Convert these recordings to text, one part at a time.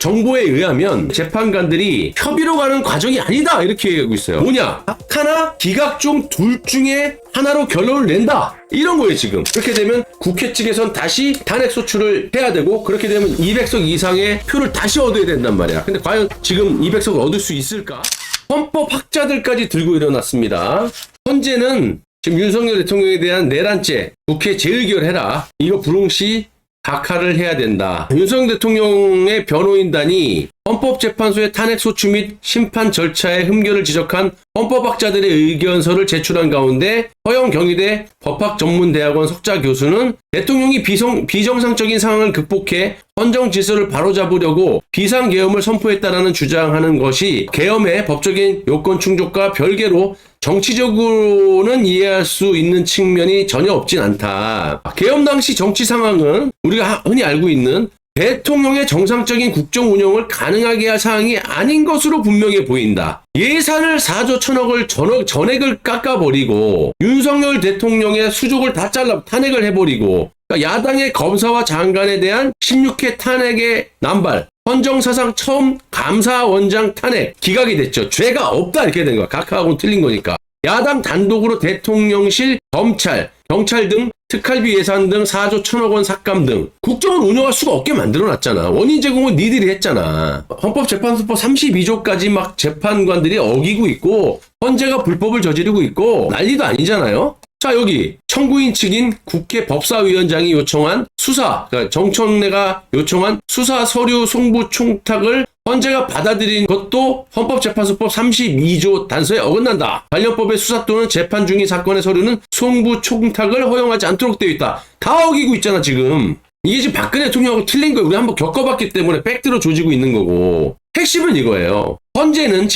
정보에 의하면 재판관들이 협의로 가는 과정이 아니다 이렇게 얘기하고 있어요. 뭐냐? 각하나 기각 중 둘 중에 하나로 결론을 낸다 이런 거예요 지금. 그렇게 되면 국회 측에선 다시 탄핵 소추를 해야 되고, 그렇게 되면 200석 이상의 표를 다시 얻어야 된단 말이야. 근데 과연 지금 200석을 얻을 수 있을까? 헌법학자들까지 들고 일어났습니다. 현재는 지금 윤석열 대통령에 대한 내란죄 국회 재의결해라, 이거 불응시 각하를 해야 된다. 윤석열 대통령의 변호인단이 헌법재판소의 탄핵소추 및 심판 절차의 흠결을 지적한 헌법학자들의 의견서를 제출한 가운데 허영경희대 법학전문대학원 석좌 교수는 대통령이 비정상적인 상황을 극복해 헌정 질서를 바로잡으려고 비상계엄을 선포했다라는 주장하는 것이 계엄의 법적인 요건 충족과 별개로 정치적으로는 이해할 수 있는 측면이 전혀 없진 않다. 계엄 당시 정치 상황은 우리가 흔히 알고 있는 대통령의 정상적인 국정 운영을 가능하게 할 사항이 아닌 것으로 분명해 보인다. 예산을 4조 1천억을 전액을 깎아버리고 윤석열 대통령의 수족을 다 잘라 탄핵을 해버리고, 그러니까 야당의 검사와 장관에 대한 16회 탄핵의 남발, 헌정사상 처음 감사원장 탄핵 기각이 됐죠. 죄가 없다 이렇게 된 거야. 각하하고는 틀린 거니까. 야당 단독으로 대통령실, 검찰, 경찰 등 특활비 예산 등 4조 1천억 원 삭감 등 국정을 운영할 수가 없게 만들어놨잖아. 원인 제공은 니들이 했잖아. 헌법재판소법 32조까지 막 재판관들이 어기고 있고 헌재가 불법을 저지르고 있고 난리도 아니잖아요. 자, 여기 청구인 측인 국회 법사위원장이 요청한 수사, 그러니까 정청래가 요청한 수사 서류 송부 청탁을 헌재가 받아들인 것도 헌법재판소법 32조 단서에 어긋난다. 관련법의 수사 또는 재판 중인 사건의 서류는 송부 청탁을 허용하지 않도록 되어 있다. 다 어기고 있잖아 지금. 이게 지금 박근혜 대통령하고 틀린 거예요. 우리 한번 겪어봤기 때문에 팩트로 조지고 있는 거고. 핵심은 이거예요. 현재는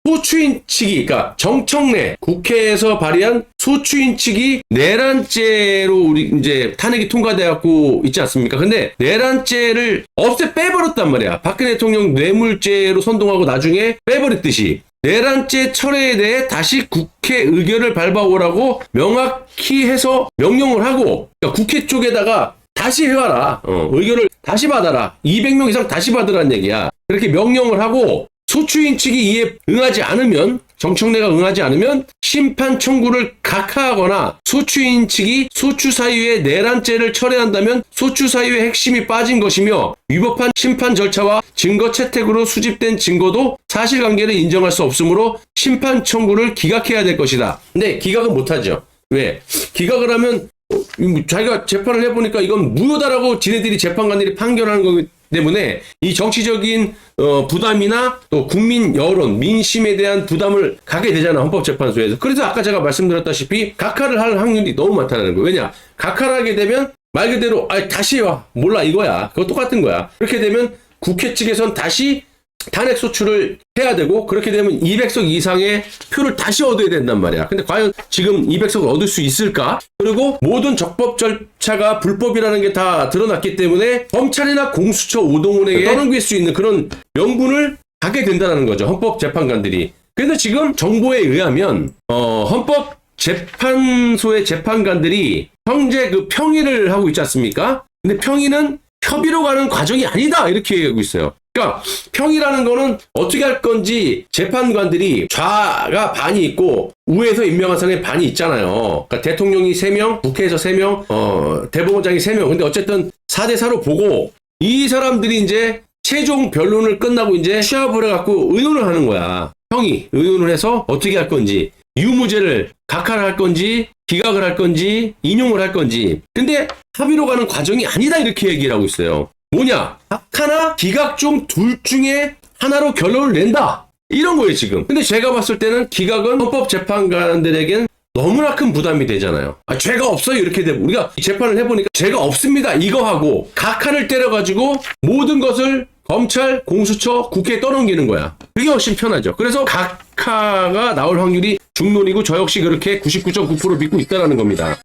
소추인 측이, 그러니까 정청래 국회에서 발의한 소추인 측이 내란죄로 우리 이제 탄핵이 통과되었고 있지 않습니까? 근데 내란죄를 빼버렸단 말이야. 박근혜 대통령 뇌물죄로 선동하고 나중에 빼버렸듯이 내란죄 철회에 대해 다시 국회 의결을 밟아오라고 명확히 해서 명령을 하고, 그러니까 국회 쪽에다가 다시 해와라. 의결을 다시 받아라. 200명 이상 다시 받으라는 얘기야. 그렇게 명령을 하고 소추인 측이 이에 응하지 않으면, 정청래가 응하지 않으면 심판 청구를 각하하거나 소추인 측이 소추사유의 내란죄를 철회한다면 소추사유의 핵심이 빠진 것이며 위법한 심판 절차와 증거 채택으로 수집된 증거도 사실관계를 인정할 수 없으므로 심판 청구를 기각해야 될 것이다. 근데 기각은 못하죠. 왜? 기각을 하면 자기가 재판을 해보니까 이건 무효다라고 지네들이 재판관들이 판결하는 거기 때문에 이 정치적인 부담이나 또 국민 여론, 민심에 대한 부담을 가게 되잖아, 헌법재판소에서. 그래서 아까 제가 말씀드렸다시피 각하를 할 확률이 너무 많다는 거예요. 왜냐? 각하를 하게 되면 말 그대로 다시 와. 몰라 이거야. 그거 똑같은 거야. 그렇게 되면 국회 측에선 다시 탄핵 소추를 해야 되고, 그렇게 되면 200석 이상의 표를 다시 얻어야 된단 말이야. 근데 과연 지금 200석을 얻을 수 있을까? 그리고 모든 적법 절차가 불법이라는 게 다 드러났기 때문에 검찰이나 공수처 오동훈에게 떠넘길 수 있는 그런 명분을 갖게 된다는 거죠, 헌법재판관들이. 그런데 지금 정보에 의하면 헌법재판소의 재판관들이 현재 그 평의를 하고 있지 않습니까? 근데 평의는 협의로 가는 과정이 아니다 이렇게 얘기하고 있어요. 그러니까 평이라는 거는 어떻게 할 건지 재판관들이 좌가 반이 있고 우에서 임명한 사람이 반이 있잖아요. 그러니까 대통령이 3명, 국회에서 3명, 대법원장이 3명. 근데 어쨌든 4대4로 보고 이 사람들이 이제 최종 변론을 끝나고 이제 취합을 해갖고 의논을 하는 거야. 평이 의논을 해서 어떻게 할 건지, 유무죄를 각하를 할 건지, 기각을 할 건지, 인용을 할 건지. 근데 합의로 가는 과정이 아니다 이렇게 얘기를 하고 있어요. 뭐냐? 각하나 기각 중 둘 중에 하나로 결론을 낸다. 이런 거예요, 지금. 근데 제가 봤을 때는 기각은 헌법재판관들에겐 너무나 큰 부담이 되잖아요. 죄가 없어요. 이렇게 되고. 우리가 재판을 해보니까 죄가 없습니다. 이거 하고 각하를 때려가지고 모든 것을 검찰, 공수처, 국회에 떠넘기는 거야. 그게 훨씬 편하죠. 그래서 각하가 나올 확률이 중론이고 저 역시 그렇게 99.9% 믿고 있다는 겁니다.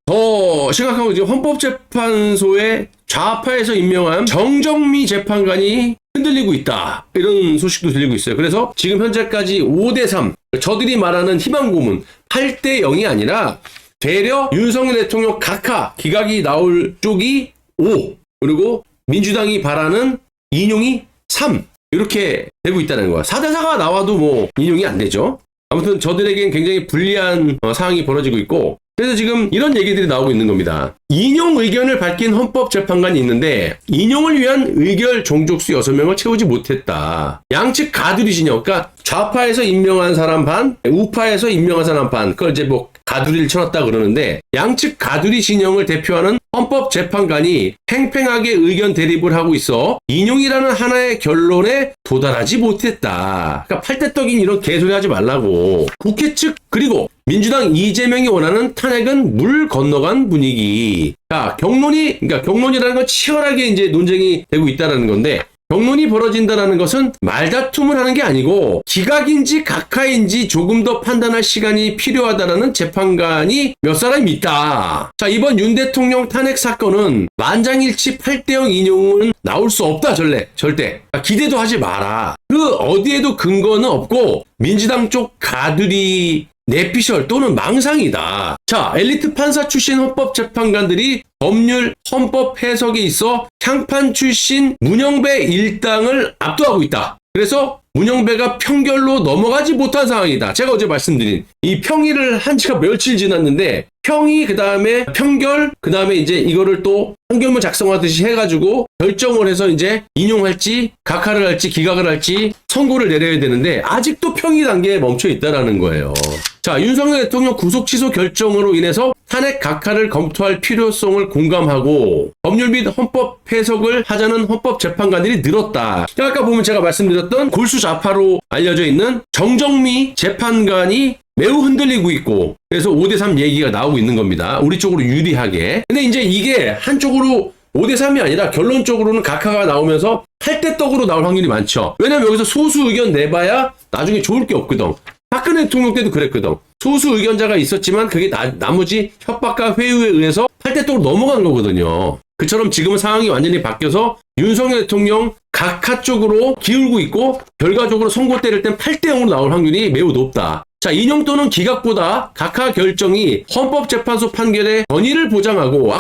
더 심각한 건 헌법재판소의 좌파에서 임명한 정정미 재판관이 흔들리고 있다. 이런 소식도 들리고 있어요. 그래서 지금 현재까지 5대3, 저들이 말하는 희망고문 8대0이 아니라 되려 윤석열 대통령 각하, 기각이 나올 쪽이 5, 그리고 민주당이 바라는 인용이 3 이렇게 되고 있다는 거야. 4대4가 나와도 뭐 인용이 안 되죠. 아무튼 저들에겐 굉장히 불리한 상황이 벌어지고 있고, 그래서 지금 이런 얘기들이 나오고 있는 겁니다. 인용 의견을 밝힌 헌법재판관이 있는데 인용을 위한 의결 종족수 6명을 채우지 못했다. 양측 가두리 진영, 그러니까 좌파에서 임명한 사람 반, 우파에서 임명한 사람 반, 그걸 이제 뭐 가두리를 쳐놨다 그러는데, 양측 가두리 진영을 대표하는 헌법재판관이 팽팽하게 의견 대립을 하고 있어 인용이라는 하나의 결론에 도달하지 못했다. 그러니까 팔대떡인 이런 개소리 하지 말라고. 국회 측 그리고 민주당 이재명이 원하는 탄핵은 물 건너간 분위기. 자, 그러니까 경론이라는 건 치열하게 이제 논쟁이 되고 있다는 건데, 경론이 벌어진다는 것은 말다툼을 하는 게 아니고 기각인지 각하인지 조금 더 판단할 시간이 필요하다는 재판관이 몇 사람 있다. 자, 이번 윤 대통령 탄핵 사건은 만장일치 8대0 인용은 나올 수 없다. 절대. 기대도 하지 마라. 그 어디에도 근거는 없고 민주당 쪽 가두리 내피셜 또는 망상이다. 자, 엘리트 판사 출신 헌법재판관들이 법률 헌법 해석에 있어 향판 출신 문영배 일당을 압도하고 있다. 그래서 문영배가 평결로 넘어가지 못한 상황이다. 제가 어제 말씀드린 이 평의를 한 지가 며칠 지났는데, 평의 그다음에 평결 그다음에 이제 이거를 또 판결문 작성하듯이 해가지고 결정을 해서 이제 인용할지 각하를 할지 기각을 할지 선고를 내려야 되는데 아직도 평의 단계에 멈춰 있다라는 거예요. 자, 윤석열 대통령 구속 취소 결정으로 인해서 탄핵 각하를 검토할 필요성을 공감하고 법률 및 헌법 해석을 하자는 헌법재판관들이 늘었다. 아까 보면 제가 말씀드렸던 골수 좌파로 알려져 있는 정정미 재판관이 매우 흔들리고 있고, 그래서 5대3 얘기가 나오고 있는 겁니다. 우리 쪽으로 유리하게. 근데 이제 이게 한쪽으로 5대3이 아니라 결론적으로는 각하가 나오면서 8대 떡으로 나올 확률이 많죠. 왜냐면 여기서 소수 의견 내봐야 나중에 좋을 게 없거든. 박근혜 대통령 때도 그랬거든. 소수 의견자가 있었지만 그게 나머지 협박과 회유에 의해서 8대 떡으로 넘어간 거거든요. 그처럼 지금은 상황이 완전히 바뀌어서 윤석열 대통령 각하 쪽으로 기울고 있고, 결과적으로 선고 때릴 땐 8대0으로 나올 확률이 매우 높다. 자, 인용 또는 기각보다 각하 결정이 헌법재판소 판결의 권위를 보장하고,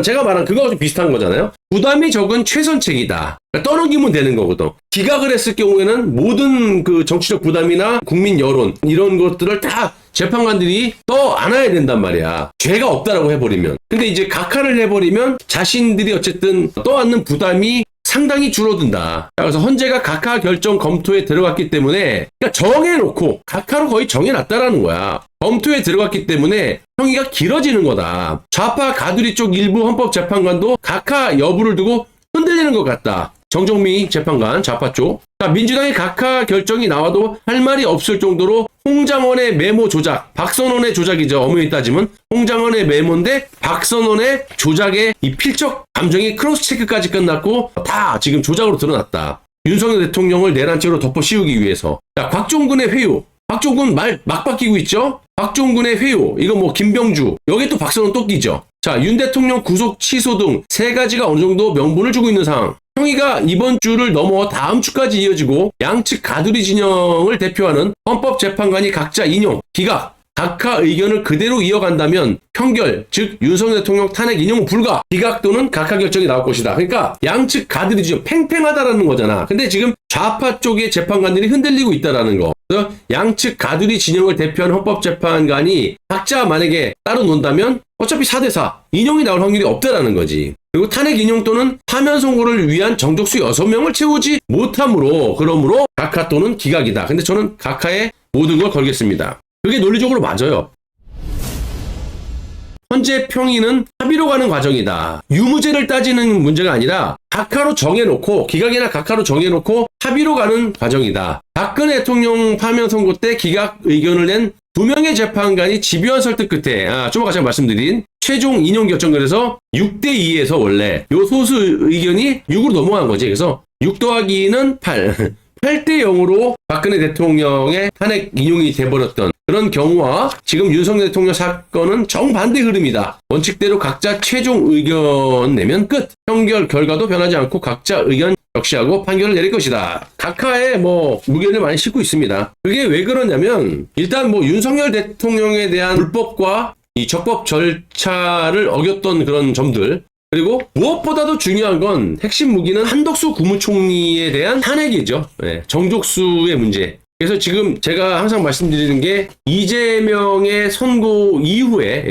제가 말한 그거하고 좀 비슷한 거잖아요. 부담이 적은 최선책이다. 그러니까 떠넘기면 되는 거거든. 기각을 했을 경우에는 모든 그 정치적 부담이나 국민 여론 이런 것들을 다 재판관들이 떠 안아야 된단 말이야. 죄가 없다라고 해버리면. 근데 이제 각하를 해버리면 자신들이 어쨌든 떠안는 부담이 상당히 줄어든다. 그래서 헌재가 각하 결정 검토에 들어갔기 때문에, 그러니까 정해놓고 각하로 거의 정해놨다라는 거야. 검토에 들어갔기 때문에 형의가 길어지는 거다. 좌파 가두리 쪽 일부 헌법재판관도 각하 여부를 두고 흔들리는 것 같다. 정정미 재판관 좌파 쪽. 자, 민주당의 각하 결정이 나와도 할 말이 없을 정도로 홍장원의 메모 조작, 박선원의 조작이죠. 엄연히 따지면 홍장원의 메모인데 박선원의 조작의 이 필적 감정이 크로스 체크까지 끝났고 다 지금 조작으로 드러났다. 윤석열 대통령을 내란죄로 덮어 씌우기 위해서. 자, 곽종근의 회유. 박종근 말 막 바뀌고 있죠. 박종근의 회유. 이거 뭐 김병주. 여기 또 박선원 또 끼죠. 자, 윤 대통령 구속 취소 등 세 가지가 어느 정도 명분을 주고 있는 상황. 평의가 이번 주를 넘어 다음 주까지 이어지고 양측 가두리 진영을 대표하는 헌법재판관이 각자 인용, 기각, 각하 의견을 그대로 이어간다면 평결, 즉 윤석열 대통령 탄핵 인용은 불가, 기각 또는 각하 결정이 나올 것이다. 그러니까 양측 가두리 진영 팽팽하다라는 거잖아. 근데 지금 좌파 쪽의 재판관들이 흔들리고 있다라는 거. 그래서 양측 가두리 진영을 대표하는 헌법재판관이 각자 만약에 따로 논다면 어차피 4대4 인용이 나올 확률이 없다라는 거지. 그리고 탄핵 인용 또는 파면 선고를 위한 정족수 6명을 채우지 못함으로, 그러므로 각하 또는 기각이다. 근데 저는 각하에 모든 걸 걸겠습니다. 그게 논리적으로 맞아요. 현재 평의는 합의로 가는 과정이다. 유무죄를 따지는 문제가 아니라 각하로 정해놓고, 기각이나 각하로 정해놓고 합의로 가는 과정이다. 박근혜 대통령 파면 선고 때 기각 의견을 낸 2명의 재판관이 집요한 설득 끝에 좀 아까 제가 말씀드린 최종 인용 결정권에서 6대2에서 원래 요 소수 의견이 6으로 넘어간 거지. 그래서 6 더하기 2는 8, 8대0으로 박근혜 대통령의 탄핵 인용이 돼버렸던 그런 경우와 지금 윤석열 대통령 사건은 정반대 흐름이다. 원칙대로 각자 최종 의견 내면 끝. 평결 결과도 변하지 않고 각자 의견 적시하고 판결을 내릴 것이다. 각하에 무게를 많이 싣고 있습니다. 그게 왜 그러냐면 일단 윤석열 대통령에 대한 불법과 이 적법 절차를 어겼던 그런 점들, 그리고 무엇보다도 중요한 건 핵심 무기는 한덕수 국무총리에 대한 탄핵이죠. 네, 정족수의 문제. 그래서 지금 제가 항상 말씀드리는 게 이재명의 선고 이후에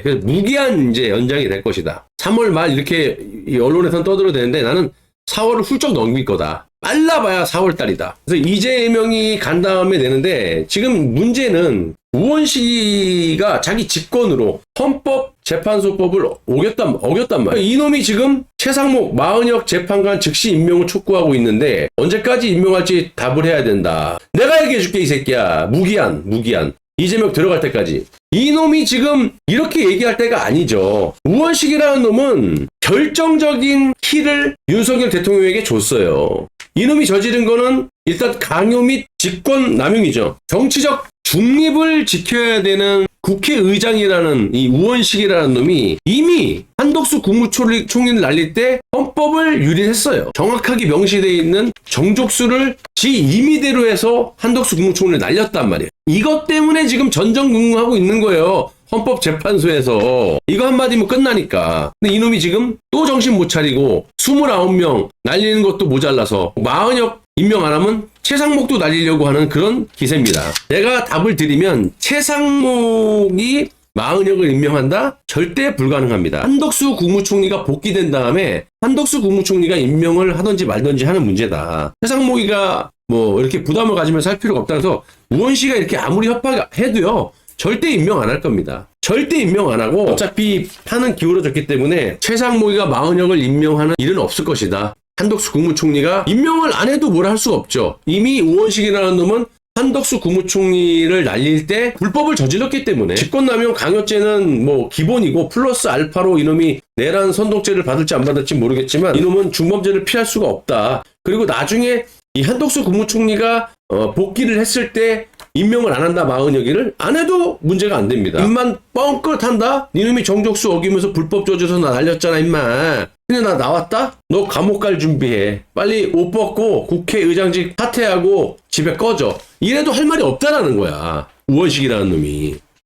그래서 무기한 이제 연장이 될 것이다. 3월 말 이렇게 언론에서는 떠들어대는데 나는 4월을 훌쩍 넘길 거다. 빨라봐야 4월 달이다. 그래서 이재명이 간 다음에 되는데 지금 문제는 우원식이가 자기 직권으로 헌법재판소법을 어겼단 말이야. 이놈이 지금 최상목, 마은혁 재판관 즉시 임명을 촉구하고 있는데 언제까지 임명할지 답을 해야 된다. 내가 얘기해줄게 이 새끼야. 무기한. 이재명 들어갈 때까지. 이놈이 지금 이렇게 얘기할 때가 아니죠. 우원식이라는 놈은 결정적인 키를 윤석열 대통령에게 줬어요. 이놈이 저지른 거는 일단 강요 및 직권 남용이죠. 정치적 중립을 지켜야 되는 국회의장이라는 이 우원식이라는 놈이 이미 한덕수 국무총리를 날릴 때 헌법을 유린했어요. 정확하게 명시되어 있는 정족수를 지 임의대로 해서 한덕수 국무총리를 날렸단 말이에요. 이것 때문에 지금 전전긍긍하고 있는 거예요. 헌법재판소에서. 이거 한마디면 끝나니까. 근데 이놈이 지금 또 정신 못 차리고 29명 날리는 것도 모자라서 마은혁 임명 안 하면 최상목도 날리려고 하는 그런 기세입니다. 내가 답을 드리면 최상목이 마은혁을 임명한다? 절대 불가능합니다. 한덕수 국무총리가 복귀된 다음에 한덕수 국무총리가 임명을 하든지 말든지 하는 문제다. 최상목이가 뭐 이렇게 부담을 가지면서 할 필요가 없다 해서 우원씨가 이렇게 아무리 협박해도요. 절대 임명 안 할 겁니다. 절대 임명 안 하고 어차피 판은 기울어졌기 때문에 최상목이가 마은혁을 임명하는 일은 없을 것이다. 한덕수 국무총리가 임명을 안 해도 뭘 할 수가 없죠. 이미 우원식이라는 놈은 한덕수 국무총리를 날릴 때 불법을 저질렀기 때문에 직권남용 강요죄는 뭐 기본이고 플러스 알파로 이놈이 내란 선동죄를 받을지 안 받을지 모르겠지만 이놈은 중범죄를 피할 수가 없다. 그리고 나중에 이 한덕수 국무총리가 복귀를 했을 때 임명을 안 한다 마은혁이를 안 해도 문제가 안 됩니다. 입만 뻥끗한다? 니놈이 정족수 어기면서 불법 저질러서 나 날렸잖아 임마. 근데 나 나왔다? 너 감옥 갈 준비해. 빨리 옷 벗고 국회의장직 사퇴하고 집에 꺼져. 이래도 할 말이 없다라는 거야. 우원식이라는 놈이.